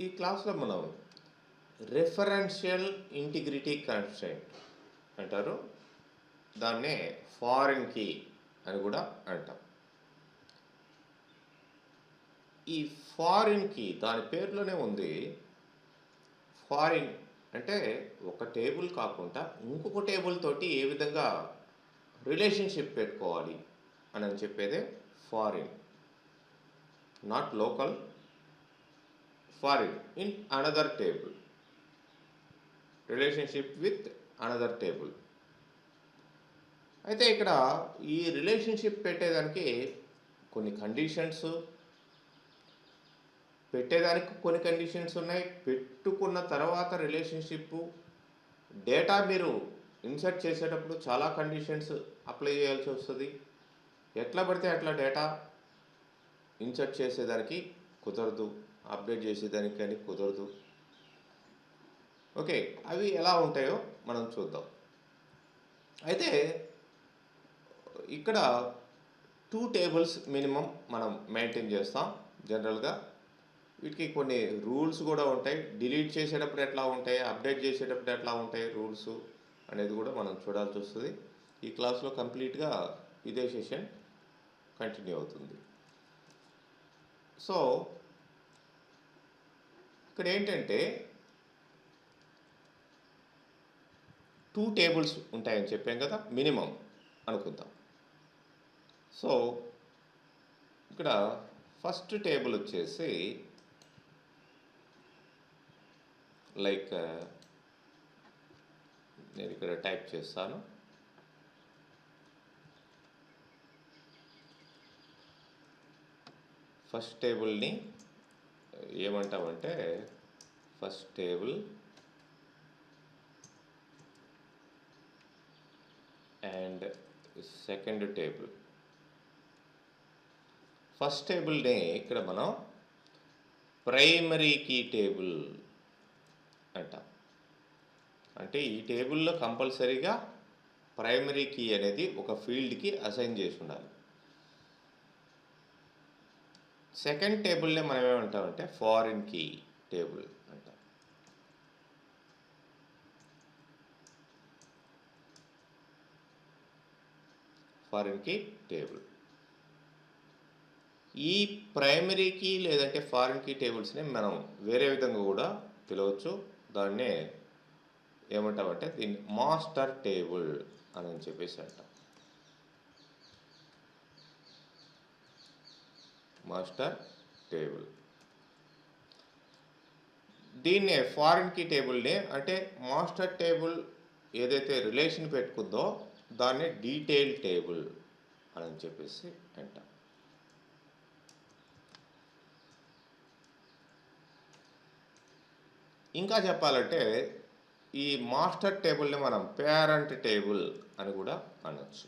ఈ క్లాస్లో మనం రెఫరెన్షియల్ ఇంటిగ్రిటీ కన్స్ట్రెయింట్ అంటారు. దాన్నే ఫారిన్ కీ అని కూడా అంటాం. ఈ ఫారిన్ కీ దాని పేరులోనే ఉంది. ఫారిన్ అంటే ఒక టేబుల్ కాకుండా ఇంకొక టేబుల్ తోటి ఏ విధంగా రిలేషన్షిప్ పెట్టుకోవాలి అని చెప్పేదే foreign. Not local, foreign in another table, relationship with another table. అయితే ఇక్కడ ఈ రిలేషన్షిప్ పెట్టేదానికి కొన్ని కండిషన్స్, పెట్టేదానికి కొన్ని కండిషన్స్ ఉన్నాయి. పెట్టుకున్న తర్వాత రిలేషన్షిప్ డేటా మీరు ఇన్సర్ట్ చేసేటప్పుడు చాలా కండిషన్స్ అప్లై చేయాల్సి వస్తుంది. ఎట్లా పడితే అట్లా డేటా ఇన్సర్ట్ చేసేదానికి కుదరదు, అప్డేట్ చేసేదానికి కానీ కుదరదు. ఓకే, అవి ఎలా ఉంటాయో మనం చూద్దాం. అయితే ఇక్కడ 2 టేబుల్స్ మినిమం మనం మెయింటైన్ చేస్తాం జనరల్గా. వీటికి కొన్ని రూల్స్ కూడా ఉంటాయి. డిలీట్ చేసేటప్పుడు ఎట్లా ఉంటాయి, అప్డేట్ చేసేటప్పుడు ఎట్లా ఉంటాయి రూల్స్ అనేది కూడా మనం చూడాల్సి వస్తుంది. ఈ క్లాస్లో కంప్లీట్గా ఇదే సెషన్ కంటిన్యూ అవుతుంది. సో ఇక్కడ ఏంటంటే 2 టేబుల్స్ ఉంటాయని చెప్పాం కదా, మినిమం అనుకుందాం. సో ఇక్కడ ఫస్ట్ టేబుల్ వచ్చేసి లైక్ నేను ఇక్కడ టైప్ చేస్తాను. ఫస్ట్ టేబుల్ని ఏమంటామంటే first table and second table. First టేబుల్ని ఇక్కడ మనం ప్రైమరీ కీ టేబుల్ అంటాం. అంటే ఈ టేబుల్లో కంపల్సరీగా ప్రైమరీ కీ అనేది ఒక ఫీల్డ్కి అసైన్ చేసి ఉండాలి. సెకండ్ టేబుల్నే మనం ఏమంటామంటే ఫారిన్ కీ టేబుల్ అంటాం. Foreign key table. ఈ ప్రైమరీ కీ లేదంటే ఫారిన్ కీ టేబుల్స్ని మనం వేరే విధంగా కూడా పిలవచ్చు. దాన్నే ఏమంటామంటే దీన్ని మాస్టర్ టేబుల్ అని చెప్పేసి అంటాం. Master table. దీన్నే ఫారిన్ కీ టేబుల్ని అంటే మాస్టర్ టేబుల్ ఏదైతే రిలేషన్ పెట్టుకుందో దాన్ని డీటెయిల్ టేబుల్ అని చెప్పేసి అంటాం. ఇంకా చెప్పాలంటే ఈ మాస్టర్ టేబుల్ని మనం పేరెంట్ టేబుల్ అని కూడా అనొచ్చు.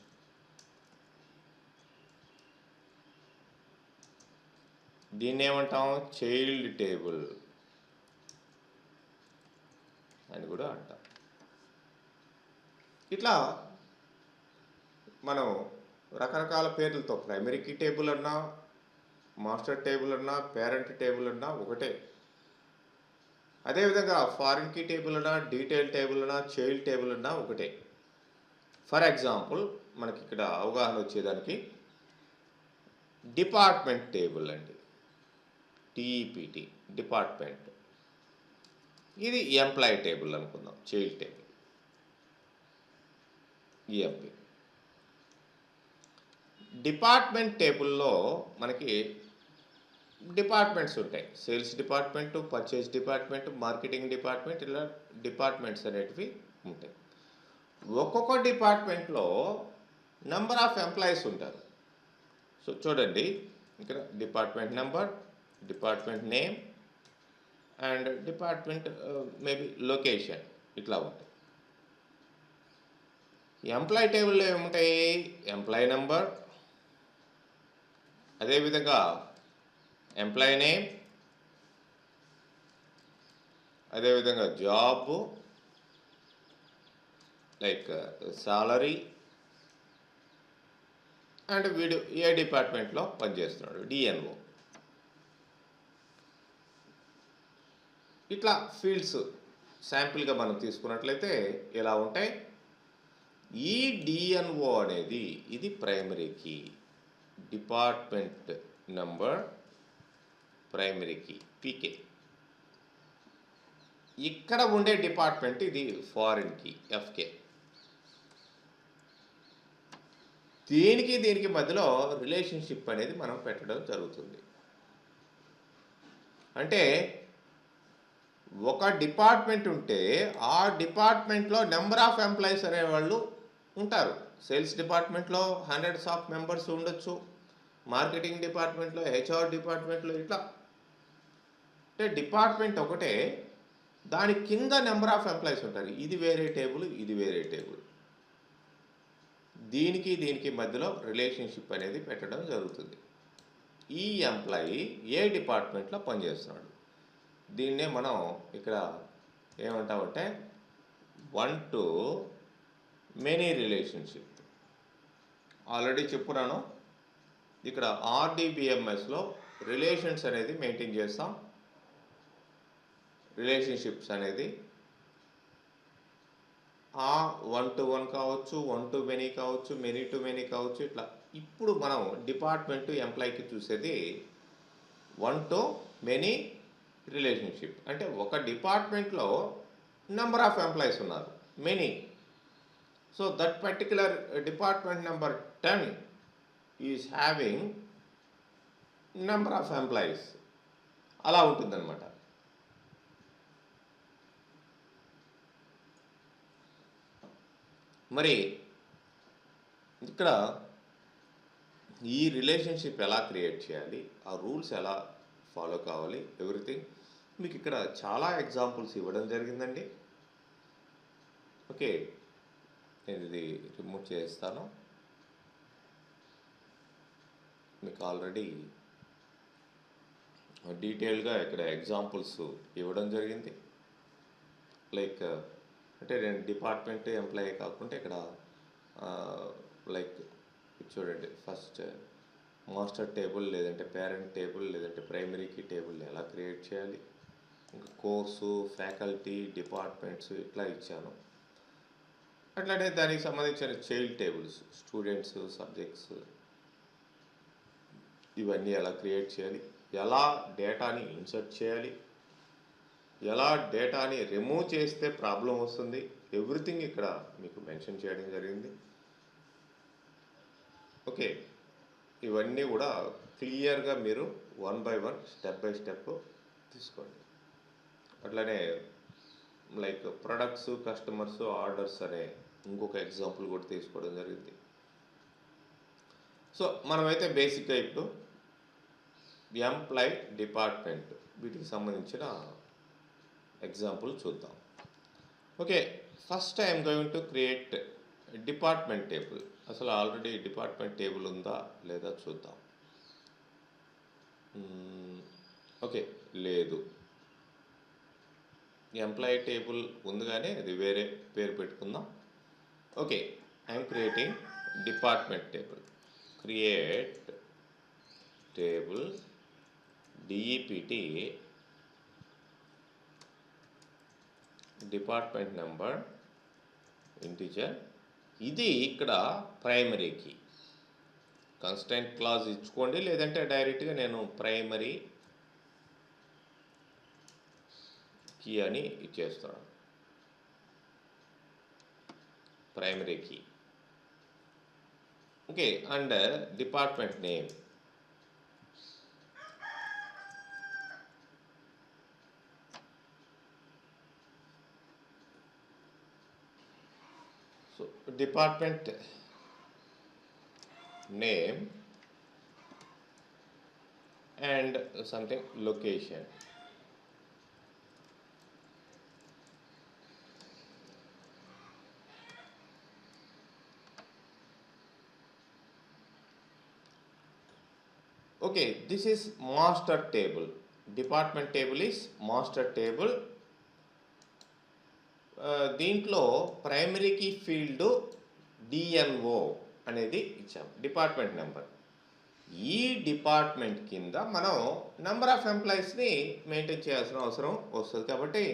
దీన్ని ఏమంటాం చైల్డ్ టేబుల్ అని కూడా అంటాం. ఇట్లా మనం రకరకాల పేర్లతో ప్రైమరీ కీ టేబుల్ అన్నా, మాస్టర్ టేబుల్ అన్నా, పేరెంట్ టేబుల్ అన్నా ఒకటే. అదేవిధంగా ఫారిన్ కీ టేబుల్ అన్నా, డీటెయిల్ టేబుల్ అన్నా, చైల్డ్ టేబుల్ అన్నా ఒకటే. ఫర్ ఎగ్జాంపుల్ మనకి ఇక్కడ అవగాహన వచ్చేదానికి డిపార్ట్మెంట్ టేబుల్ అండి, టీఈపీటీ డిపార్ట్మెంట్. ఇది ఎంప్లాయీ టేబుల్ అనుకుందాం, చైల్డ్ టేబుల్ ఈఎంపీ. డిపార్ట్మెంట్ టేబుల్లో మనకి డిపార్ట్మెంట్స్ ఉంటాయి. Sales department, purchase department, marketing department, ఇలా డిపార్ట్మెంట్స్ అనేటివి ఉంటాయి. ఒక్కొక్క డిపార్ట్మెంట్లో నెంబర్ ఆఫ్ ఎంప్లాయీస్ ఉంటారు. సో చూడండి ఇక్కడ department number, department name and department maybe location ఇట్లా ఉంటాయి. ఎంప్లాయీ టేబుల్లో ఏముంటాయి, ఎంప్లాయీ నెంబర్, అదేవిధంగా ఎంప్లాయీ నేమ్, అదేవిధంగా జాబ్ లైక్ సాలరీ అండ్ వీడు ఏ డిపార్ట్మెంట్లో పనిచేస్తున్నాడు, డిఎన్ఓ. ఇట్లా ఫీల్డ్స్ శాంపిల్గా మనం తీసుకున్నట్లయితే ఇలా ఉంటాయి. ఈ డిఎన్ఓ అనేది ఇది primary key, department number primary key PK. ఇక్కడ ఉండే డిపార్ట్మెంట్ ఇది ఫారిన్ కీ ఎఫ్కే. దీనికి మధ్యలో రిలేషన్షిప్ అనేది మనం పెట్టడం జరుగుతుంది. అంటే ఒక డిపార్ట్మెంట్ ఉంటే ఆ డిపార్ట్మెంట్లో నెంబర్ ఆఫ్ ఎంప్లాయీస్ అనేవాళ్ళు ఉంటారు. సేల్స్ డిపార్ట్మెంట్లో హండ్రెడ్స్ ఆఫ్ మెంబర్స్ ఉండొచ్చు, మార్కెటింగ్ డిపార్ట్మెంట్లో, హెచ్ఆర్ డిపార్ట్మెంట్లో, ఇట్లా. అంటే డిపార్ట్మెంట్ ఒకటే, దాని కింద నెంబర్ ఆఫ్ ఎంప్లాయీస్ ఉంటారు. ఇది వేరే టేబుల్, ఇది వేరే టేబుల్. దీనికి మధ్యలో రిలేషన్షిప్ అనేది పెట్టడం జరుగుతుంది. ఈ ఎంప్లాయీ ఏ డిపార్ట్మెంట్లో పనిచేస్తున్నాడు, దీన్నే మనం ఇక్కడ ఏమంటామంటే one to many relationship. Already చెప్పున్నాను, ఇక్కడ ఆర్డిబిఎంఎస్లో రిలేషన్స్ అనేది మెయింటైన్ చేస్తాం. రిలేషన్షిప్స్ అనేది ఆ 1 to 1 కావచ్చు, 1 to మెనీ కావచ్చు, మెనీ టు మెనీ కావచ్చు, ఇట్లా. ఇప్పుడు మనం డిపార్ట్మెంట్ ఎంప్లాయీకి చూసేది 1 to మెనీ రిలేషన్షిప్. అంటే ఒక డిపార్ట్మెంట్లో నెంబర్ ఆఫ్ ఎంప్లాయీస్ ఉన్నారు, many. So that particular department number 10 is having number of employees, అలా ఉంటుందన్నమాట. మరి ఇక్కడ ఈ రిలేషన్షిప్ ఎలా క్రియేట్ చేయాలి, ఆ రూల్స్ ఎలా ఫాలో కావాలి, ఎవ్రీథింగ్ మీకు ఇక్కడ చాలా ఎగ్జాంపుల్స్ ఇవ్వడం జరిగిందండి. ఓకే, నేను ఇది రిమూవ్ చేస్తాను. మీకు ఆల్రెడీ డీటెయిల్గా ఇక్కడ ఎగ్జాంపుల్స్ ఇవ్వడం జరిగింది. లైక్ అంటే నేను డిపార్ట్మెంట్ ఎంప్లాయీ కాకుండా ఇక్కడ లైక్ చూడండి, ఫస్ట్ మాస్టర్ టేబుల్, లేదంటే పేరెంట్ టేబుల్, లేదంటే ప్రైమరీ కీ టేబుల్ ఎలా క్రియేట్ చేయాలి, ఇంకా కోర్సు, ఫ్యాకల్టీ, డిపార్ట్మెంట్స్ ఇట్లా ఇచ్చాను. అట్లానే దానికి సంబంధించిన చైల్డ్ టేబుల్స్, స్టూడెంట్స్, సబ్జెక్ట్స్, ఇవన్నీ ఎలా క్రియేట్ చేయాలి, ఎలా డేటాని ఇన్సర్ట్ చేయాలి, ఎలా డేటాని రిమూవ్ చేస్తే ప్రాబ్లం వస్తుంది, ఎవ్రీథింగ్ ఇక్కడ మీకు మెన్షన్ చేయడం జరిగింది. ఓకే, ఇవన్నీ కూడా క్లియర్గా మీరు 1 by 1 స్టెప్ బై స్టెప్ తీసుకోండి. అట్లనే లైక్ ప్రొడక్ట్స్, కస్టమర్స్, ఆర్డర్స్ అనే ఇంకొక ఎగ్జాంపుల్ కూడా తీసుకోవడం జరిగింది. సో మనమైతే బేసిక్గా ఇప్పుడు ఎంప్లాయ్, డిపార్ట్మెంట్, వీటికి సంబంధించిన ఎగ్జాంపుల్ చూద్దాం. Okay, first I'm going to create department table. అసలు ఆల్రెడీ డిపార్ట్మెంట్ టేబుల్ ఉందా లేదా చూద్దాం. ఓకే, లేదు. ఎంప్లాయీ టేబుల్ ఉంది కానీ అది వేరే పేరు పెట్టుకుందాం. Okay, I'm creating department table. Create table DEPT department number integer. ఇది ఇక్కడ ప్రైమరీ కీ. కన్స్టెంట్ క్లాజ్ ఇచ్చుకోండి, లేదంటే డైరెక్ట్గా నేను ప్రైమరీ కీ అని ఇచ్చేస్తున్నాను. Primary key. Okay, and department name. So department name and something location. Okay, this is master table. Department table is master table. దీంట్లో ప్రైమరీకి field DNO అనేది ఇచ్చాం, డిపార్ట్మెంట్ నెంబర్. ఈ డిపార్ట్మెంట్ కింద మనం నెంబర్ ఆఫ్ ఎంప్లాయీస్ని maintain చేయాల్సిన అవసరం వస్తుంది. కాబట్టి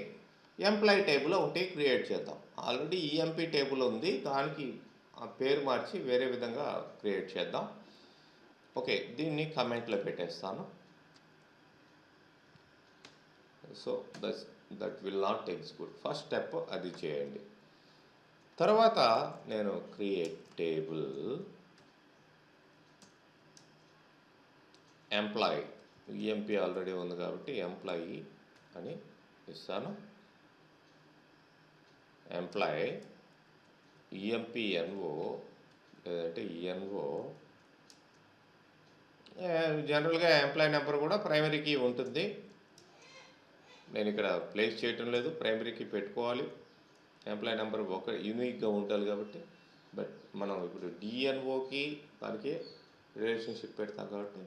ఎంప్లాయీ టేబుల్ ఒకటి క్రియేట్ చేద్దాం. ఆల్రెడీ ఈఎంపీ టేబుల్ ఉంది, దానికి ఆ పేరు మార్చి వేరే విధంగా క్రియేట్ చేద్దాం. ఓకే, దీన్ని కమెంట్లో పెట్టేస్తాను. So that will not execute. First step అది చేయండి. తర్వాత నేను create table employee, EMP already ఉంది కాబట్టి ఎంప్లాయీ అని ఇస్తాను. ఎంప్లాయీ ఈఎంపీ ఎన్ఓ లేదంటే ఈఎన్ఓ. జనరల్గా ఎంప్లాయీ నెంబర్ కూడా ప్రైమరీ కీ ఉంటుంది. నేను ఇక్కడ ప్లేస్ చేయటం లేదు, ప్రైమరీ కీ పెట్టుకోవాలి. ఎంప్లాయీ నెంబర్ ఒక యూనిక్గా ఉండాలి కాబట్టి. బట్ మనం ఇప్పుడు డిఎన్ఓకి దానికి రిలేషన్షిప్ పెడతాం కాబట్టి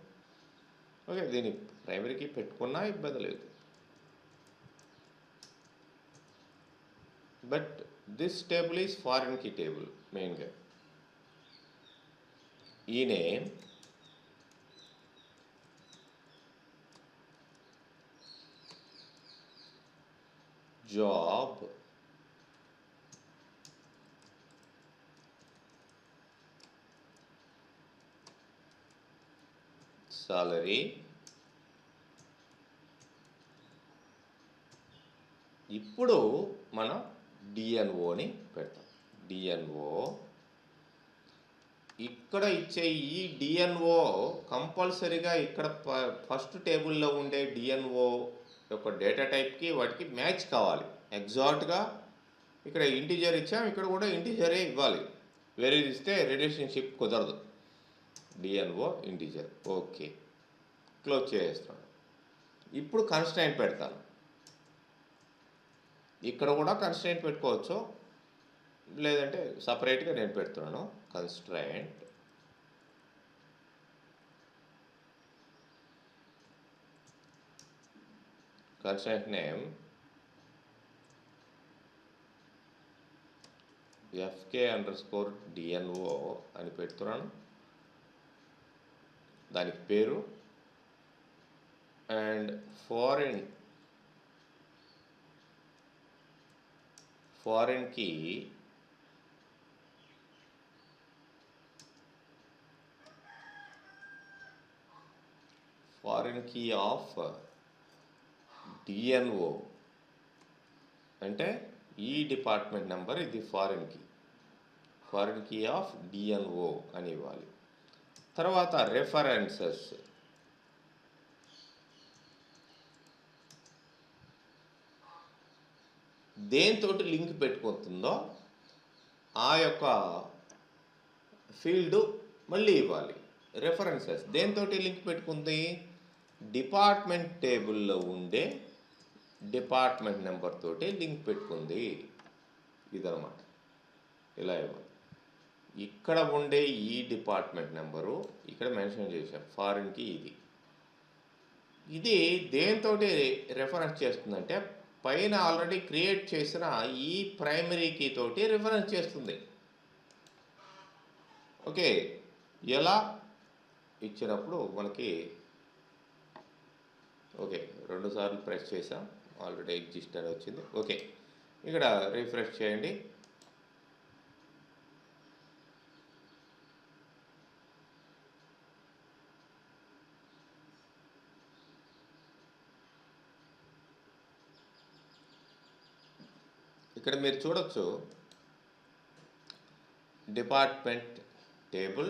ఓకే, దీన్ని ప్రైమరీ కీ పెట్టుకున్నా ఇబ్బంది లేదు. But this table is foreign key table మెయిన్గా. ఈ నేమ్ జాబ్ సాలరీ. ఇప్పుడు మనం డిఎన్ఓని పెడతాం. డిఎన్ఓ ఇక్కడ ఇచ్చే ఈ డిఎన్ఓ కంపల్సరీగా ఇక్కడ ఫస్ట్ టేబుల్లో ఉండే డిఎన్ఓ యొక్క డేటా టైప్కి వాటికి మ్యాచ్ కావాలి ఎగ్జాక్ట్గా. ఇక్కడ ఇంటీజర్ ఇచ్చాం, ఇక్కడ కూడా ఇంటీజరే ఇవ్వాలి. వేరే ఇస్తే రిలేషన్షిప్ కుదరదు. DNO integer. ఓకే, క్లోజ్ చేస్తాను. ఇప్పుడు కన్స్ట్రైంట్ పెడతాను. ఇక్కడ కూడా కన్స్ట్రైంట్ పెట్టుకోవచ్చు, లేదంటే సపరేట్గా నేను పెడుతున్నాను. కన్స్ట్రైంట్ నేమ్ FK_DNO అని పెడుతున్నాను. దానికి పేరు and foreign key of DNO అంటే ఈ డిపార్ట్మెంట్ నెంబర్, ఇది ఫారిన్ కీ ఆఫ్ డిఎన్ఓ అని ఇవ్వాలి. తర్వాత రెఫరెన్సెస్ దేంతో లింక్ పెట్టుకుంటుందో ఆ యొక్క ఫీల్డ్ మళ్ళీ ఇవ్వాలి. రెఫరెన్సెస్ దేంతో లింక్ పెట్టుకుంది? డిపార్ట్మెంట్ టేబుల్లో ఉండే డిపార్ట్మెంట్ నెంబర్ తోటి లింక్ పెట్టుకుంది. ఇదనమాట. ఇలా ఇవ్వాలి. ఇక్కడ ఉండే ఈ డిపార్ట్మెంట్ నెంబరు ఇక్కడ మెన్షన్ చేశాం, ఫారిన్ కీ ఇది దేంతో రెఫరెన్స్ చేస్తుందంటే పైన ఆల్రెడీ క్రియేట్ చేసిన ఈ ప్రైమరీ కీ తోటి రిఫరెన్స్ చేస్తుంది. ఓకే, ఎలా ఇచ్చినప్పుడు మనకి ఓకే 2 సార్లు ప్రెస్ చేసాం, ఆల్రెడీ ఎగ్జిస్ట్ అని వచ్చింది. ఓకే, ఇక్కడ రిఫ్రెష్ చేయండి. ఇక్కడ మీరు చూడొచ్చు డిపార్ట్మెంట్ టేబుల్,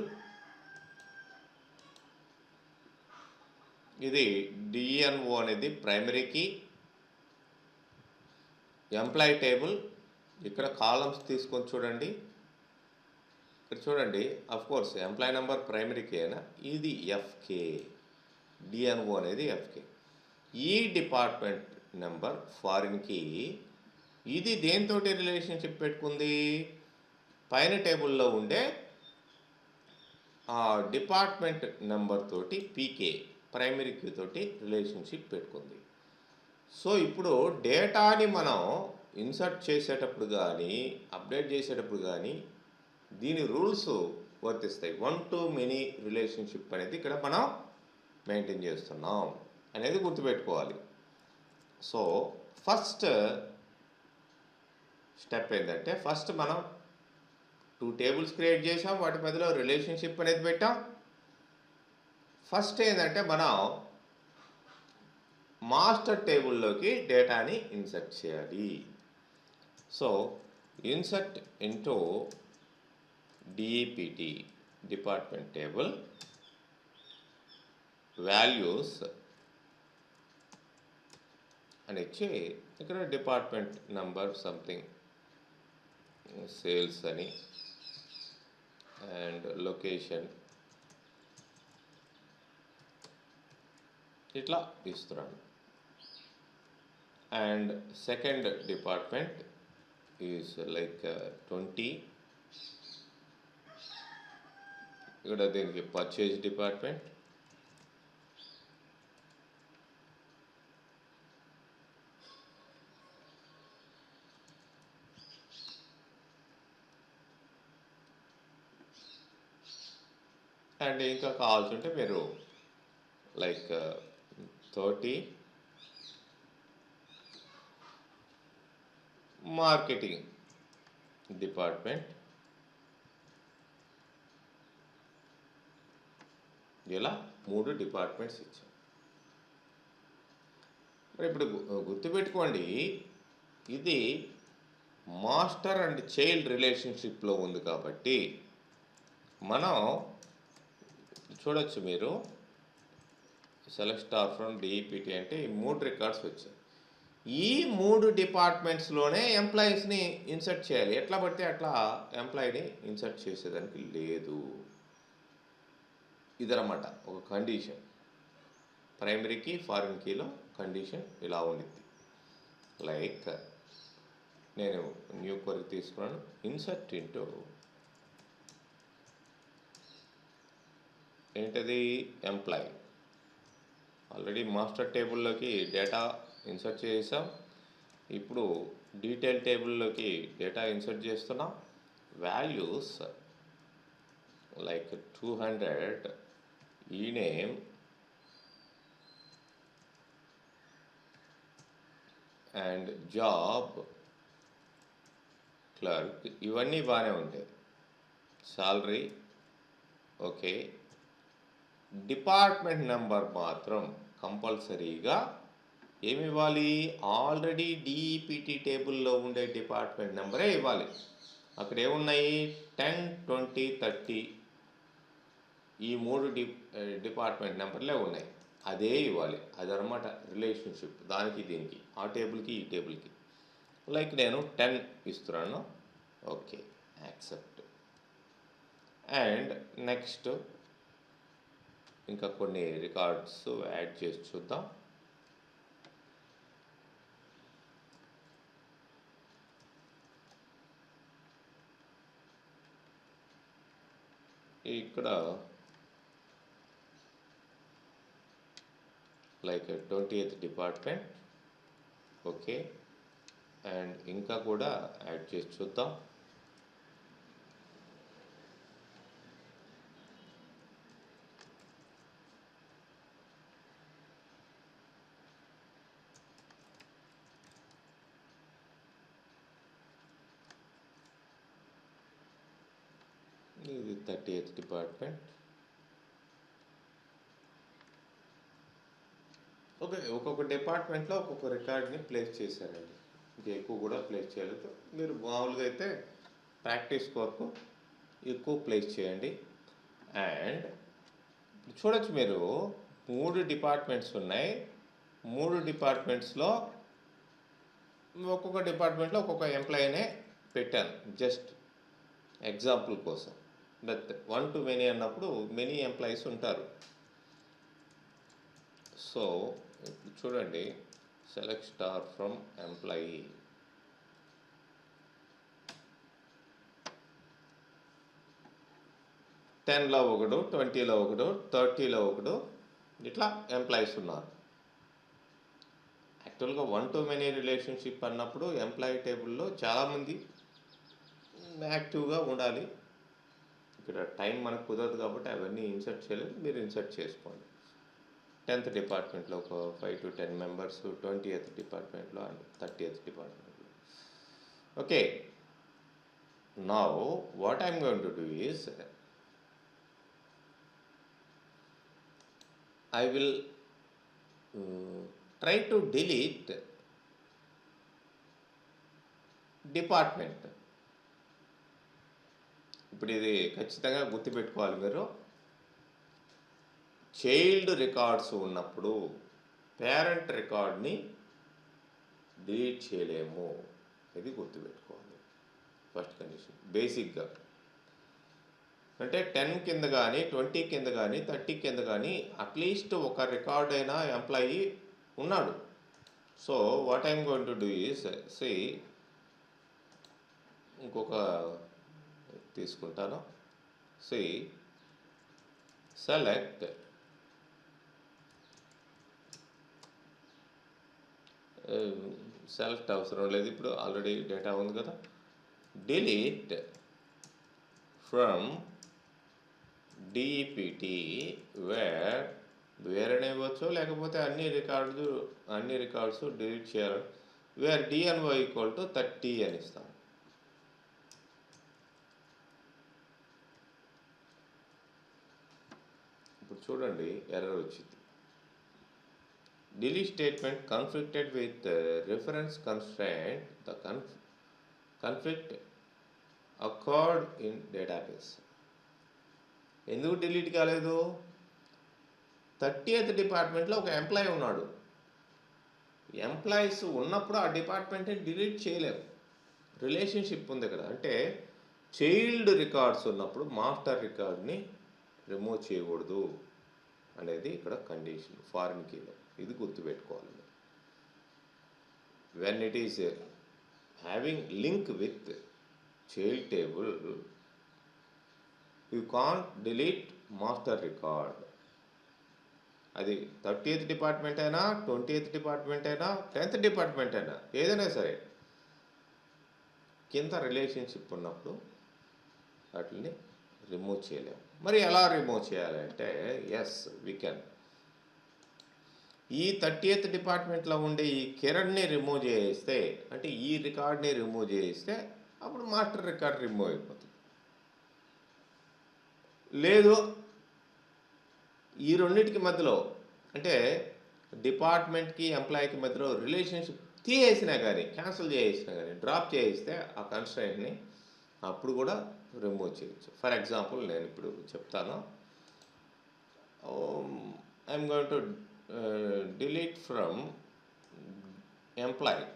ఇది డిఎన్ఓ అనేది ప్రైమరీ కీ. ఎంప్లాయీ టేబుల్ ఇక్కడ కాలమ్స్ తీసుకొని చూడండి. ఇక్కడ చూడండి, course employee number primary key అయినా ఇది ఎఫ్కే, డిఎన్ఓ అనేది ఎఫ్కే. ఈ డిపార్ట్మెంట్ నెంబర్ ఫారిన్ కీ, ఇది దేంతో రిలేషన్షిప్ పెట్టుకుంది? పైన టేబుల్లో ఉండే డిపార్ట్మెంట్ నెంబర్ తోటి పీకే ప్రైమరీ కీ తోటి రిలేషన్షిప్ పెట్టుకుంది. సో ఇప్పుడు డేటాని మనం ఇన్సర్ట్ చేసేటప్పుడు కానీ అప్డేట్ చేసేటప్పుడు కానీ దీని రూల్స్ వర్తిస్తాయి. వన్ టు మెనీ రిలేషన్షిప్ అనేది ఇక్కడ మనం మెయింటైన్ చేస్తున్నాం అనేది గుర్తుపెట్టుకోవాలి. సో ఫస్ట్ స్టెప్ ఏంటంటే, ఫస్ట్ మనం 2 టేబుల్స్ క్రియేట్ చేసాం, వాటి మధ్యలో రిలేషన్షిప్ అనేది పెట్టాం. ఫస్ట్ ఏంటంటే మనం మాస్టర్ టేబుల్లోకి డేటాని ఇన్సర్ట్ చేయాలి. So insert into DPT department table values అని ఇచ్చి ఇక్కడ డిపార్ట్మెంట్ నంబర్ సంథింగ్ సేల్స్ అని అండ్ లొకేషన్ ఇట్లా ఇస్తున్నాను. And second department is like 20. ఇక్కడ దీనికి పర్చేజ్ డిపార్ట్మెంట్, అండ్ ఇంకా కావాల్సి ఉంటే మీరు లైక్ 30 మార్కెటింగ్ డిపార్ట్మెంట్, ఇలా 3 డిపార్ట్మెంట్స్ ఇచ్చాం. మరి ఇప్పుడు గుర్తుపెట్టుకోండి, ఇది మాస్టర్ అండ్ చైల్డ్ రిలేషన్షిప్లో ఉంది కాబట్టి మనం చూడొచ్చు, మీరు సెలెక్ట్ స్టార్ ఫ్రమ్ డిపిటి అంటే ఈ 3 రికార్డ్స్ వచ్చాయి. ఈ 3 డిపార్ట్మెంట్స్లోనే ఎంప్లాయీస్ని ఇన్సర్ట్ చేయాలి. ఎట్లా పడితే అట్లా ఎంప్లాయీని ఇన్సర్ట్ చేసేదానికి లేదు. ఇదన్నమాట ఒక కండిషన్. ప్రైమరీకి ఫారిన్ కీలో కండిషన్ ఇలా ఉండిద్ది. లైక్ నేను న్యూ క్వరీ తీసుకున్నాను, ఇన్సర్ట్ ఇంటూ ఏంటది ఎంప్లాయీ. ఆల్రెడీ మాస్టర్ టేబుల్లోకి డేటా ఇన్సర్ట్ చేసాం, ఇప్పుడు డీటెయిల్ టేబుల్లోకి డేటా ఇన్సర్ట్ చేస్తున్నాం. వాల్యూస్ లైక్ 200 ఈ నేమ్ అండ్ జాబ్ క్లర్క్, ఇవన్నీ బాగానే ఉంటాయి. Salary okay. డిపార్ట్మెంట్ నెంబర్ మాత్రం కంపల్సరీగా ఏమి ఇవ్వాలి? ఆల్రెడీ డిపిటి టేబుల్లో ఉండే డిపార్ట్మెంట్ నెంబరే ఇవ్వాలి. అక్కడ ఏమున్నాయి? 10, 20, 30 ఈ 3 డిపార్ట్మెంట్ నెంబర్లే ఉన్నాయి, అదే ఇవ్వాలి. అదనమాట రిలేషన్షిప్ దానికి దీనికి, ఆ టేబుల్కి ఈ టేబుల్కి. లైక్ నేను 10 ఇస్తున్నాను, ఓకే యాక్సెప్ట్. అండ్ నెక్స్ట్ ఇంకా కొన్ని రికార్డ్స్ యాడ్ చేసి చూద్దాం. ఇక్కడ like 20th department okay. And ఇంకా కూడా యాడ్ చేసి చూద్దాం. ఇది 30th డిపార్ట్మెంట్ ఓకే. ఒక్కొక్క డిపార్ట్మెంట్లో ఒక్కొక్క రికార్డ్ని ప్లేస్ చేశారండి, ఇంకా ఎక్కువ కూడా ప్లేస్ చేయలేదు. మీరు మామూలుగా అయితే ప్రాక్టీస్ కొరకు ఎక్కువ ప్లేస్ చేయండి. అండ్ చూడొచ్చు, మీరు 3 డిపార్ట్మెంట్స్ ఉన్నాయి. 3 డిపార్ట్మెంట్స్లో ఒక్కొక్క డిపార్ట్మెంట్లో ఒక్కొక్క ఎంప్లాయీనే పెట్టాను, జస్ట్ ఎగ్జాంపుల్ కోసం. బట్ 1 to many అన్నప్పుడు మెనీ ఎంప్లాయీస్ ఉంటారు. సో చూడండి, సెలెక్ట్ స్టార్ ఫ్రమ్ ఎంప్లాయీ, టెన్లో ఒకడు, 20లో ఒకడు, 30లో ఒకడు, ఇట్లా ఎంప్లాయీస్ ఉన్నారు. యాక్చువల్గా 1 to many రిలేషన్షిప్ అన్నప్పుడు ఎంప్లాయీ టేబుల్లో చాలామంది యాక్టివ్గా ఉండాలి. ఇక్కడ టైం మనకు కుదరదు కాబట్టి అవన్నీ ఇన్సర్ట్ చేయలేదు, మీరు ఇన్సర్ట్ చేసుకోండి. 10th డిపార్ట్మెంట్లో ఒక 5 to 10 మెంబర్స్, 20th డిపార్ట్మెంట్లో అండ్ 30th డిపార్ట్మెంట్లో. Okay, now what I'm going to do is I will try to delete department. ఇప్పుడు ఇది ఖచ్చితంగా గుర్తుపెట్టుకోవాలి మీరు. చైల్డ్ రికార్డ్స్ ఉన్నప్పుడు పేరెంట్ రికార్డ్ని డిలీట్ చేయలేము, ఇది గుర్తుపెట్టుకోవాలి. ఫస్ట్ కండిషన్ బేసిక్గా. అంటే 10 కింద కానీ 20 కింద కానీ 30 కింద కానీ అట్లీస్ట్ ఒక రికార్డ్ అయినా ఎంప్లాయీ ఉన్నాడు. So what I'm going to do is ఇంకొక తీసుకుంటాను. సెలెక్ట్ సెలెక్ట్ అవసరం లేదు, ఇప్పుడు ఆల్రెడీ డేటా ఉంది కదా. డిలీట్ ఫ్రమ్ DEPT వేర్ అని ఇవ్వచ్చు, లేకపోతే అన్ని రికార్డ్స్ డిలీట్ చేయాలి. వేర్ DNY = 30 అని ఇస్తాం. ఇప్పుడు చూడండి ఎర్రర్ వచ్చింది. delete statement conflicted with reference constraint. The conflict occurred in database. ఎందుకు డిలీట్ కాలేదు? 30th డిపార్ట్మెంట్లో ఒక ఎంప్లాయీ ఉన్నాడు. ఎంప్లాయీస్ ఉన్నప్పుడు ఆ డిపార్ట్మెంట్ని డిలీట్ చేయలేము, రిలేషన్షిప్ ఉంది కదా. అంటే చైల్డ్ రికార్డ్స్ ఉన్నప్పుడు మాస్టర్ రికార్డ్ని రిమూవ్ చేయకూడదు అనేది ఇక్కడ కండిషన్ ఫారిన్ కీలో. ఇది గుర్తుపెట్టుకోవాలి. When it is having link with child table, you can't delete master record. అది 30th డిపార్ట్మెంట్ అయినా, 20th డిపార్ట్మెంట్ అయినా, 10th డిపార్ట్మెంట్ అయినా, ఏదైనా సరే కింద రిలేషన్షిప్ ఉన్నప్పుడు వాటిని రిమూవ్ చేయలేము. మరి ఎలా రిమూవ్ చేయాలంటే ఎస్ వీ కెన్. ఈ 30th డిపార్ట్మెంట్లో ఉండే ఈ కిరణ్ని రిమూవ్ చేస్తే, అంటే ఈ రికార్డ్ని రిమూవ్ చేస్తే అప్పుడు మాస్టర్ రికార్డ్ రిమూవ్ అయిపోతుంది. లేదు ఈ రెండింటికి మధ్యలో, అంటే డిపార్ట్మెంట్కి ఎంప్లాయీకి మధ్యలో రిలేషన్షిప్ తీసేసినా కానీ, క్యాన్సిల్ చేసినా కానీ, డ్రాప్ చేయిస్తే ఆ కన్స్ట్రైంట్ని అప్పుడు కూడా రిమూవ్ చేయొచ్చు. ఫర్ ఎగ్జాంపుల్ నేను ఇప్పుడు చెప్తాను. I'm going to delete from employee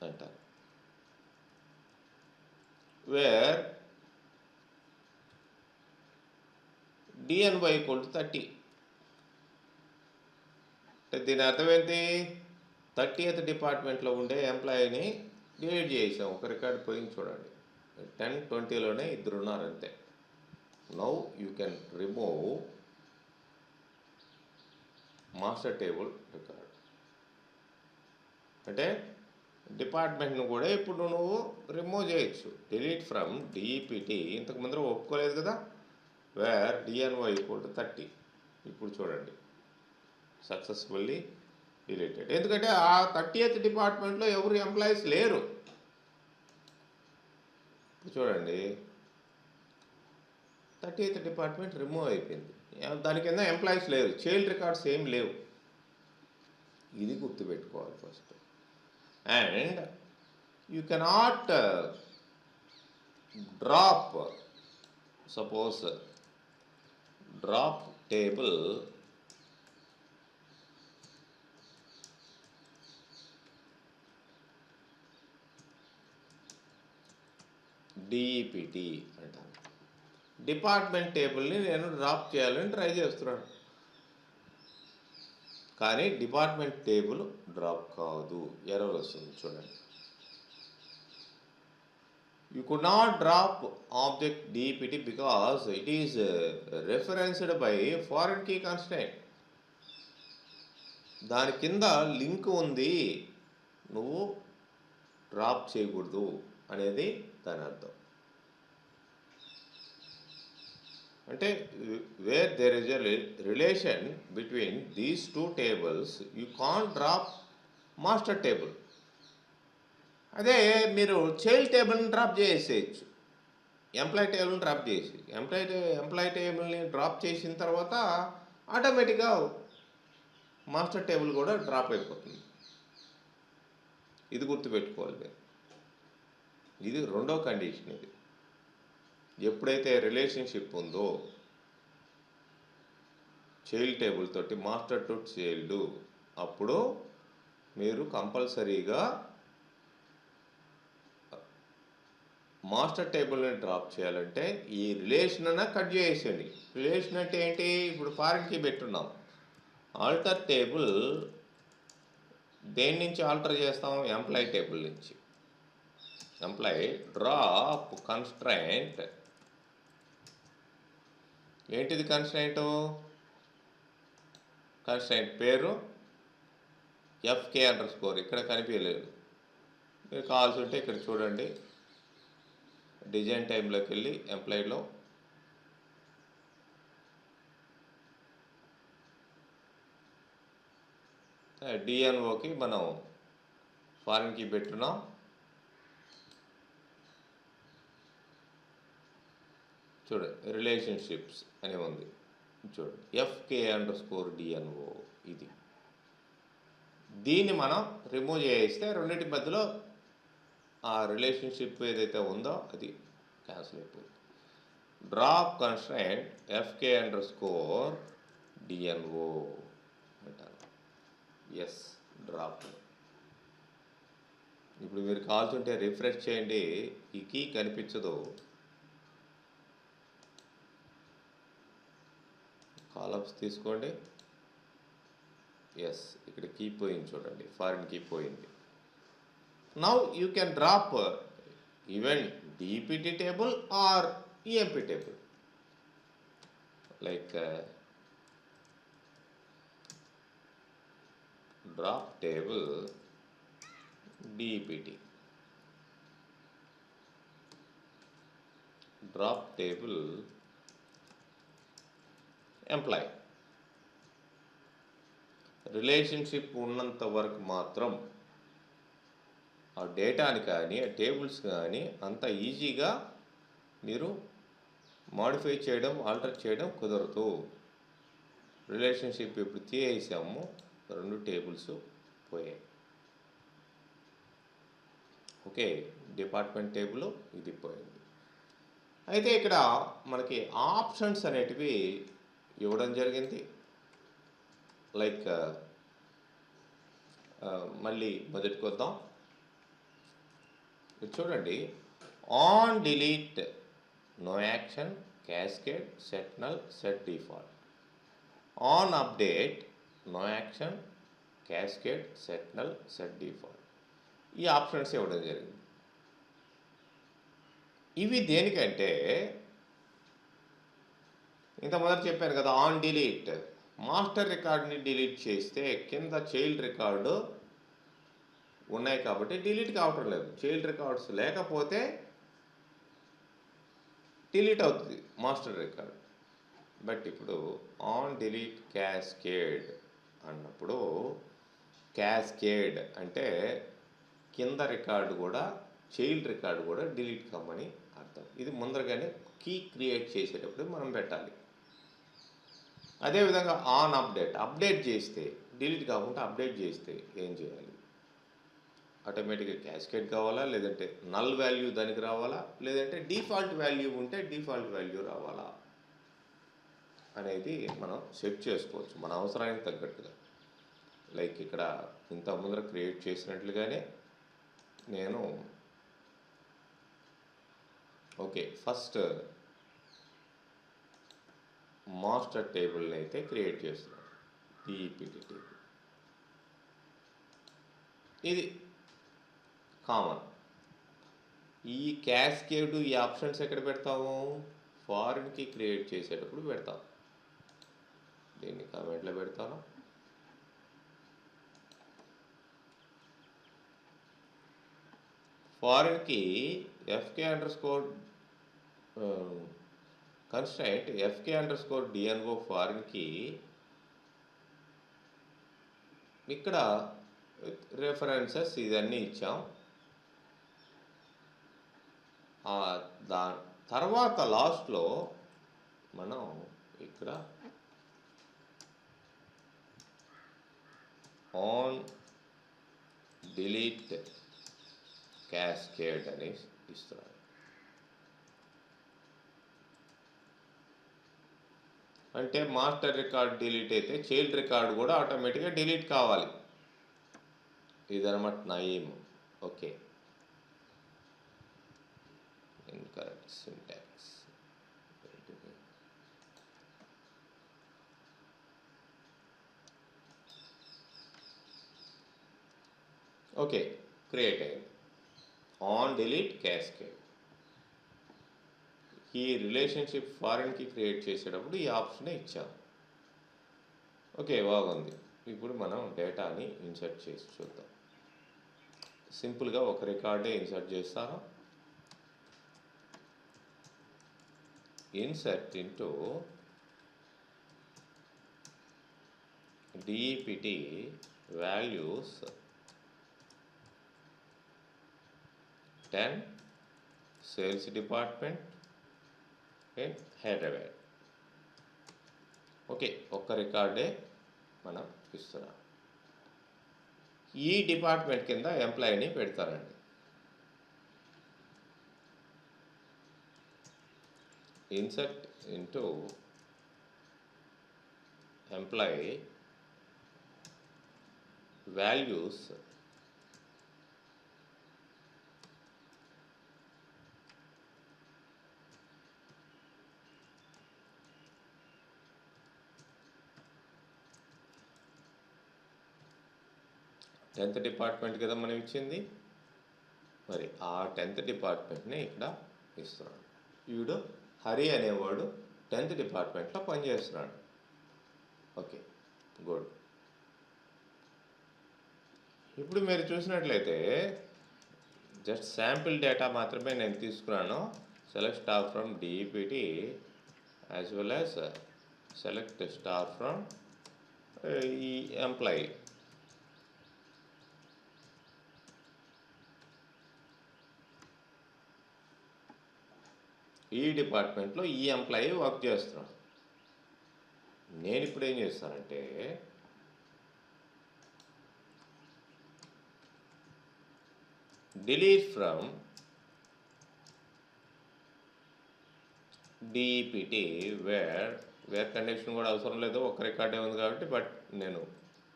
అంటారు. Where DNY = 30. అంటే దీని అర్థం ఏంటి? 30th డిపార్ట్మెంట్లో ఉండే ఎంప్లాయీని డిలీట్ చేసాం. ఒక రికార్డు పోయింది చూడండి. 10, 20లోనే 2 ఉన్నారు అంతే. Now you can remove master table record. అంటే డిపార్ట్మెంట్ను కూడా ఇప్పుడు నువ్వు రిమూవ్ చేయొచ్చు. Delete from DEPT. ఇంతకు ముందర ఒప్పుకోలేదు కదా. Where DNY = 30. ఇప్పుడు చూడండి సక్సెస్ఫుల్లీ డిలీటెడ్. ఎందుకంటే ఆ 30th డిపార్ట్మెంట్లో ఎవరు ఎంప్లాయీస్ లేరు. ఇప్పుడు చూడండి 30th డిపార్ట్మెంట్ రిమూవ్ అయిపోయింది. దాని కింద ఎంప్లాయీస్ లేరు, చైల్డ్ రికార్డ్స్ ఏం లేవు. ఇది గుర్తుపెట్టుకోవాలి first. And you cannot drop, suppose drop table DEPT అంటాను. డిపార్ట్మెంట్ టేబుల్ని నేను డ్రాప్ చేయాలని ట్రై చేస్తున్నాను, కానీ డిపార్ట్మెంట్ టేబుల్ డ్రాప్ కాదు, ఎర్రర్ వస్తుంది చూడండి. You could not drop object DEPT because it is referenced by foreign key constraint. దాని కింద లింక్ ఉంది, నువ్వు డ్రాప్ చేయకూడదు అనేది దాని అర్థం. అంటే where there is a relation between these two tables you can't drop master table. అదే మీరు చైల్డ్ టేబుల్ని డ్రాప్ చేసేయచ్చు, ఎంప్లాయ్ టేబుల్ని డ్రాప్ చేసి ఎంప్లాయ్ టేబుల్ని డ్రాప్ చేసిన తర్వాత ఆటోమేటిక్గా మాస్టర్ టేబుల్ కూడా డ్రాప్ అయిపోతుంది. ఇది గుర్తుపెట్టుకోవాలి మీరు. ఇది రెండో కండిషన్. ఇది ఎప్పుడైతే రిలేషన్షిప్ ఉందో చైల్డ్ టేబుల్ తోటి మాస్టర్ టు చైల్డ్, అప్పుడు మీరు కంపల్సరీగా మాస్టర్ టేబుల్ని డ్రాప్ చేయాలంటే ఈ రిలేషన్ అన్న కట్ చేసేయండి. రిలేషన్ అంటే ఏంటి? ఇప్పుడు ఫారిన్ కీ పెట్టున్నాం. ఆల్టర్ టేబుల్ దేని నుంచి ఆల్టర్ చేస్తాం? ఎంప్లాయ్ టేబుల్ నుంచి. Employee drop constraint. ఏంటిది కన్స్ట్రైంట్? కన్స్ట్రైంట్ పేరు ఎఫ్కే అండర్ స్కోర్. ఇక్కడ కనిపించలేదు, మీరు కావాల్సి ఉంటే ఇక్కడ చూడండి. డిజైన్ టైంలోకి వెళ్ళి ఎంప్లాయ్లో డిఎన్ఓకి మనం ఫారిన్ కీ పెట్టున్నాం. చూడండి రిలేషన్షిప్స్ అని ఉంది, చూడండి ఎఫ్కే అండర్ స్కోర్ డిఎన్ఓ. ఇది దీన్ని మనం రిమూవ్ చేస్తే రెండింటి మధ్యలో ఆ రిలేషన్షిప్ ఏదైతే ఉందో అది క్యాన్సిల్ అయిపోయింది. Drop constraint FK underscore DNO అంటారు. Yes, drop. ఇప్పుడు మీరు కావాల్సింటే రిఫ్రెష్ చేయండి, ఈ కీ కనిపించదు. కాలమ్స్ తీసుకోండి. ఎస్, ఇక్కడ కీ పోయింది చూడండి, ఫారిన్ కీ పోయింది. Now you can drop even DPT table or EMP table, like drop table DPT, drop table employee. Relationship ఉన్నంత వరకు మాత్రం ఆ డేటాని కానీ ఆ టేబుల్స్ కానీ అంత ఈజీగా మీరు మాడిఫై చేయడం, ఆల్టర్ చేయడం కుదరదు. రిలేషన్షిప్ ఇప్పుడు తీసేసాము, రెండు టేబుల్స్ పోయాయి. ఓకే, డిపార్ట్మెంట్ టేబుల్ ఇది పోయింది. అయితే ఇక్కడ మనకి ఆప్షన్స్ అనేటివి ఇవ్వడం జరిగింది. లైక్ మళ్ళీ మొదటికి వద్దాం. చూడండి, on delete no action, cascade, set null, set default. On update no action, cascade, set null, set default. ఈ ఆప్షన్స్ ఇవ్వడం జరిగింది. ఇవి దేనికంటే ఇంత మొదట చెప్పాను కదా, ఆన్ డిలీట్ మాస్టర్ రికార్డ్ని డిలీట్ చేస్తే కింద చైల్డ్ రికార్డు ఉన్నాయి కాబట్టి డిలీట్ కావటం లేదు. చైల్డ్ రికార్డ్స్ లేకపోతే డిలీట్ అవుతుంది మాస్టర్ రికార్డ్. బట్ ఇప్పుడు ఆన్ డిలీట్ క్యాస్కేడ్ అన్నప్పుడు, క్యాస్కేడ్ అంటే కింద రికార్డు కూడా చైల్డ్ రికార్డు కూడా డిలీట్ కమ్మని అర్థం. ఇది ముందరగానే కీ క్రియేట్ చేసేటప్పుడు మనం పెట్టాలి. అదేవిధంగా ఆన్ అప్డేట్, అప్డేట్ చేస్తే డిలీట్ కాకుండా అప్డేట్ చేస్తే ఏం చేయాలి? ఆటోమేటిక్గా క్యాస్కేడ్ కావాలా, లేదంటే నల్ వాల్యూ దానికి రావాలా, లేదంటే డిఫాల్ట్ వాల్యూ ఉంటే డిఫాల్ట్ వాల్యూ రావాలా అనేది మనం సెట్ చేసుకోవచ్చు మన అవసరానికి తగ్గట్టుగా. లైక్ ఇక్కడ ఇంత ముందర క్రియేట్ చేసినట్లుగానే నేను ఓకే ఫస్ట్ మాస్టర్ టేబుల్ని అయితే క్రియేట్ చేస్తున్నాను, డిపిటి టేబుల్. ఇది కామన్. ఈ క్యాస్కేడ్ ఈ ఆప్షన్స్ ఎక్కడ పెడతాము? ఫారిన్కి క్రియేట్ చేసేటప్పుడు పెడతాం. దీన్ని కామెంట్లో పెడతాను. ఫారిన్కి FK underscore constraint fk_dno ఫారిన్కి ఇక్కడ రెఫరెన్సెస్ ఇవన్నీ ఇచ్చాం. దా తర్వాత లాస్ట్లో మనం ఇక్కడ ఆన్ డిలీట్ క్యాస్కేడ్ అని ఇస్తున్నాను. అంటే మాస్టర్ రికార్డ్ డిలీట్ అయితే చైల్డ్ రికార్డ్ కూడా ఆటోమేటిక్గా డిలీట్ కావాలి. ఇదన్నమాట నా aim. Okay, incorrect syntax. Okay, create అయింది. On delete cascade. ఈ రిలేషన్షిప్ ఫారిన్కి క్రియేట్ చేసేటప్పుడు ఈ ఆప్షన్ ఇచ్చాం. ఓకే, బాగుంది. ఇప్పుడు మనం డేటాని ఇన్సర్ట్ చేసి చూద్దాం. సింపుల్గా ఒక రికార్డే ఇన్సర్ట్ చేస్తాను. Insert into DEPT values 10 sales department in Hyderabad. Okay, ఒక్క రికార్డే మనం ఇస్తున్నాం. ఈ డిపార్ట్మెంట్ కింద ఎంప్లాయీని పెడతారండి. Insert into employee values tenth department కదా మనం ఇచ్చింది. మరి ఆ 10th డిపార్ట్మెంట్ని ఇక్కడ ఇస్తున్నాడు. వీడు హరి అనేవాడు 10th డిపార్ట్మెంట్లో పనిచేస్తున్నాడు. Okay, good. ఇప్పుడు మీరు చూసినట్లయితే జస్ట్ శాంపిల్ డేటా మాత్రమే నేను తీసుకున్నాను. Select star from DEPT as well as select star from ఈ ఎంప్లాయీ. ఈ డిపార్ట్మెంట్లో ఈ ఎంప్లాయీ వర్క్ చేస్తున్నాడు. నేను ఇప్పుడు ఏం చేస్తానంటే delete from DEPT where condition కూడా అవసరం లేదు, ఒక రికార్డే ఉంది కాబట్టి. బట్ నేను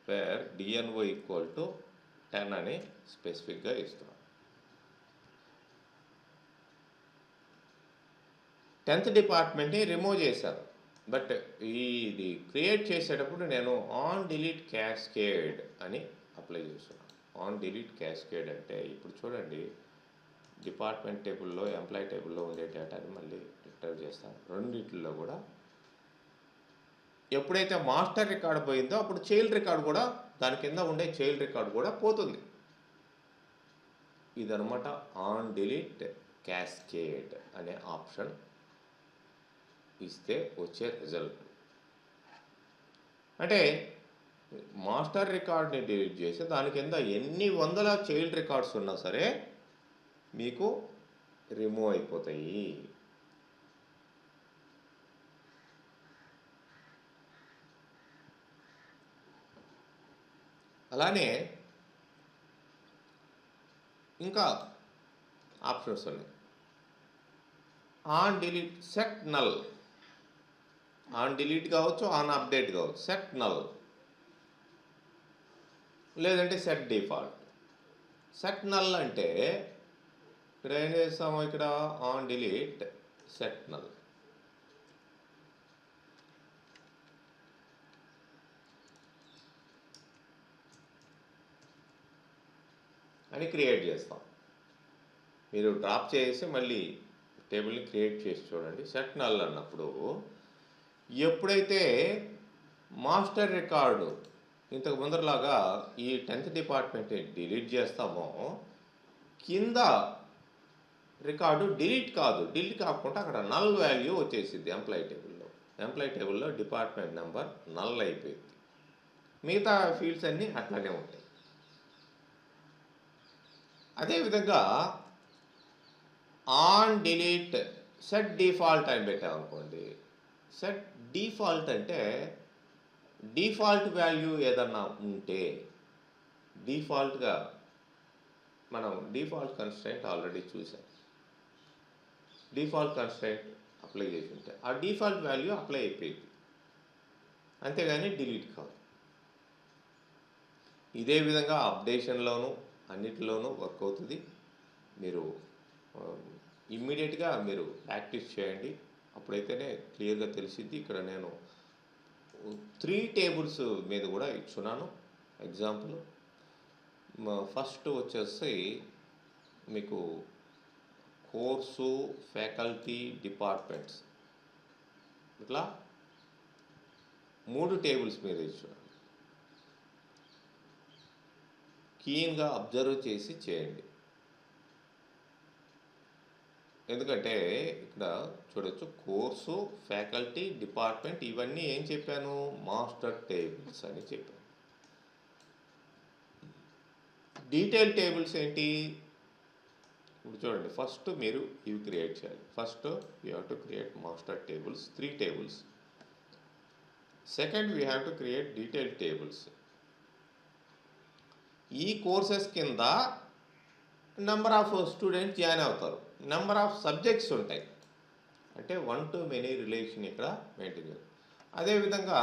వేర్ DNO = 10 అని స్పెసిఫిక్గా ఇస్తున్నాను. 10th డిపార్ట్మెంట్ని రిమూవ్ చేశాను. బట్ ఇది క్రియేట్ చేసేటప్పుడు నేను ఆన్ డిలీట్ క్యాస్కేడ్ అని అప్లై చేస్తున్నాను. ఆన్ డిలీట్ క్యాస్కేడ్ అంటే ఇప్పుడు చూడండి, డిపార్ట్మెంట్ టేబుల్లో ఎంప్లాయీ టేబుల్లో ఉండే డేటాని మళ్ళీ రిటర్న్ చేస్తాను. రెండిట్లో కూడా ఎప్పుడైతే మాస్టర్ రికార్డ్ పోయిందో అప్పుడు చైల్డ్ రికార్డ్ కూడా, దాని కింద ఉండే చైల్డ్ రికార్డ్ కూడా పోతుంది. ఇదనమాట ఆన్ డిలీట్ క్యాస్కేడ్ అనే ఆప్షన్ ఇస్తే వచ్చే రిజల్ట్. అంటే మాస్టర్ రికార్డ్ని డిలీట్ చేసి దాని కింద ఎన్ని వందల చైల్డ్ రికార్డ్స్ ఉన్నా సరే మీకు రిమూవ్ అయిపోతాయి. అలానే ఇంకా ఆప్షన్స్ ఉన్నాయి. On delete set null, on delete కావచ్చు, ఆన్ అప్డేట్ కావచ్చు. సెట్ నల్ లేదంటే సెట్ డిఫాల్ట్. సెట్ నల్ అంటే ఇక్కడ ఏం చేస్తాము, ఇక్కడ ఆన్ డిలీట్ సెట్ నల్ అని క్రియేట్ చేస్తాం. మీరు డ్రాప్ చేసి మళ్ళీ టేబుల్ని క్రియేట్ చేసి చూడండి. సెట్ నల్ అన్నప్పుడు ఎప్పుడైతే మాస్టర్ రికార్డు ఇంతకు ముందరలాగా ఈ 10th డిపార్ట్మెంట్ డిలీట్ చేస్తామో కింద రికార్డు డిలీట్ కాదు, డిలీట్ కాకుండా అక్కడ నల్ వాల్యూ వచ్చేసింది ఎంప్లాయీ టేబుల్లో డిపార్ట్మెంట్ నెంబర్ నల్ అయిపోయింది. మిగతా ఫీల్డ్స్ అన్నీ అట్లానే ఉంటాయి. అదేవిధంగా ఆన్ డిలీట్ సెట్ డిఫాల్ట్ అని పెట్టామనుకోండి. సెట్ డిఫాల్ట్ అంటే డిఫాల్ట్ వాల్యూ ఏదన్నా ఉంటే, డిఫాల్ట్గా మనం డిఫాల్ట్ కన్స్ట్రెంట్ ఆల్రెడీ చూసాం. డిఫాల్ట్ కన్స్ట్రెంట్ అప్లై చేసి ఉంటే ఆ డిఫాల్ట్ వాల్యూ అప్లై అయిపోయింది, అంతేగాని డిలీట్ కాదు. ఇదే విధంగా అప్డేషన్లోనూ అన్నిటిలోనూ వర్క్ అవుతుంది. మీరు ఇమ్మీడియట్గా మీరు ప్రాక్టీస్ చేయండి, అప్పుడైతేనే క్లియర్గా తెలిసిద్ది. ఇక్కడ నేను 3 టేబుల్స్ మీద కూడా ఇచ్చున్నాను ఎగ్జాంపుల్. ఫస్ట్ వచ్చేసి మీకు కోర్సు, ఫ్యాకల్టీ, డిపార్ట్మెంట్స్, ఇట్లా 3 టేబుల్స్ మీద ఇచ్చున్నాను. కీన్గా అబ్జర్వ్ చేసి చేయండి, ఎందుకంటే ఇక్కడ చూడొచ్చు కోర్సు, ఫ్యాకల్టీ, డిపార్ట్మెంట్ ఇవన్నీ ఏం చెప్పాను, మాస్టర్ టేబుల్స్ అని చెప్పాను. డీటెయిల్ టేబుల్స్ ఏంటి, ఇప్పుడు చూడండి. ఫస్ట్ మీరు ఇవి క్రియేట్ చేయాలి. First you have to create master tables, 3 tables. Second we have to create detail tables. ఈ కోర్సెస్ కింద నెంబర్ ఆఫ్ స్టూడెంట్స్ జాయిన్ అవుతారు, నెంబర్ ఆఫ్ సబ్జెక్ట్స్ ఉంటాయి, అంటే 1 to many రిలేషన్ ఇక్కడ మెయింటైన్ చేయాలి. అదేవిధంగా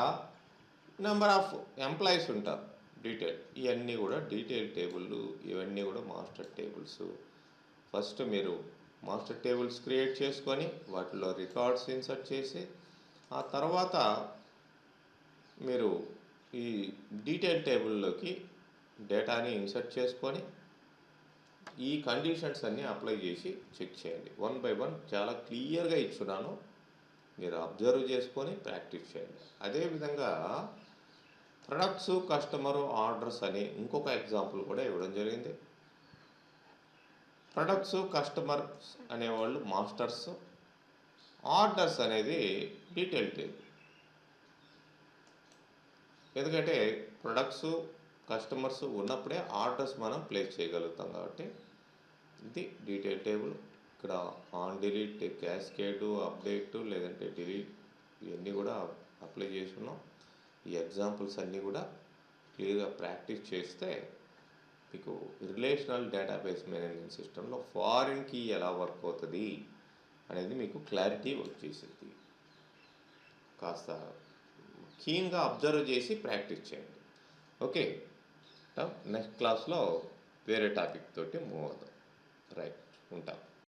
నెంబర్ ఆఫ్ ఎంప్లాయీస్ ఉంటారు, డీటెయిల్. ఇవన్నీ కూడా డీటెయిల్ టేబుల్, ఇవన్నీ కూడా మాస్టర్ టేబుల్స్. ఫస్ట్ మీరు మాస్టర్ టేబుల్స్ క్రియేట్ చేసుకొని వాటిలో రికార్డ్స్ ఇన్సర్ట్ చేసి, ఆ తర్వాత మీరు ఈ డీటెయిల్ టేబుల్లోకి డేటాని ఇన్సర్ట్ చేసుకొని ఈ కండిషన్స్ అన్నీ అప్లై చేసి చెక్ చేయండి. 1 by 1 చాలా క్లియర్గా ఇచ్చున్నాను, మీరు అబ్జర్వ్ చేసుకొని ప్రాక్టీస్ చేయండి. అదేవిధంగా ప్రొడక్ట్స్, కస్టమర్, ఆర్డర్స్ అని ఇంకొక ఎగ్జాంపుల్ కూడా ఇవ్వడం జరిగింది. ప్రొడక్ట్స్, కస్టమర్స్ అనేవాళ్ళు మాస్టర్స్, ఆర్డర్స్ అనేది డీటెయిల్ టేబుల్. ఎందుకంటే ప్రొడక్ట్స్, కస్టమర్స్ ఉన్నప్పుడే ఆర్డర్స్ మనం ప్లేస్ చేయగలుగుతాం, కాబట్టి ఇది డీటెయిల్ టేబుల్. ఇక్కడ ఆన్ డిలీట్, క్యాస్కేడు, అప్డేట్, లేదంటే డిలీట్ ఇవన్నీ కూడా అప్లై చేసుకున్నాం. ఈ ఎగ్జాంపుల్స్ అన్నీ కూడా క్లియర్గా ప్రాక్టీస్ చేస్తే మీకు రిలేషనల్ డేటాబేస్ మేనేజ్మెంట్ సిస్టంలో ఫారిన్ కీ ఎలా వర్క్ అవుతుంది అనేది మీకు క్లారిటీ వచ్చేసింది. కాస్త కీన్గా అబ్జర్వ్ చేసి ప్రాక్టీస్ చేయండి. ఓకే, నెక్స్ట్ క్లాస్లో వేరే టాపిక్ తోటి మూవ్ అవుదాం. రైట్, ఉంటాం.